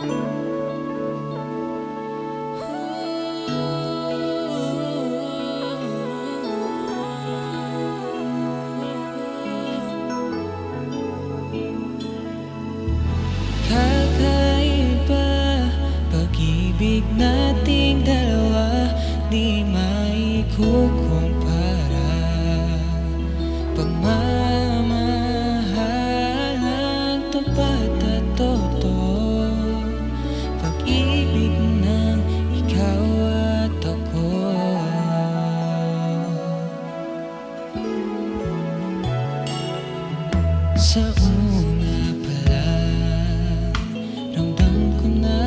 Kakaiba, pag-ibig nating dalawa, di maikukumpara. Pagmamahalang tapat at totoo, pag-ibig ng ikaw at ako. Sa una pa lang, ramdam ko na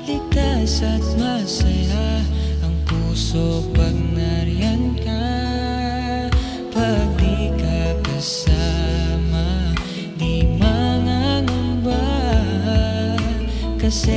ligtas at masaya ang puso pag nariyan ka. Pag di ka kasama, di mangangamba, kasi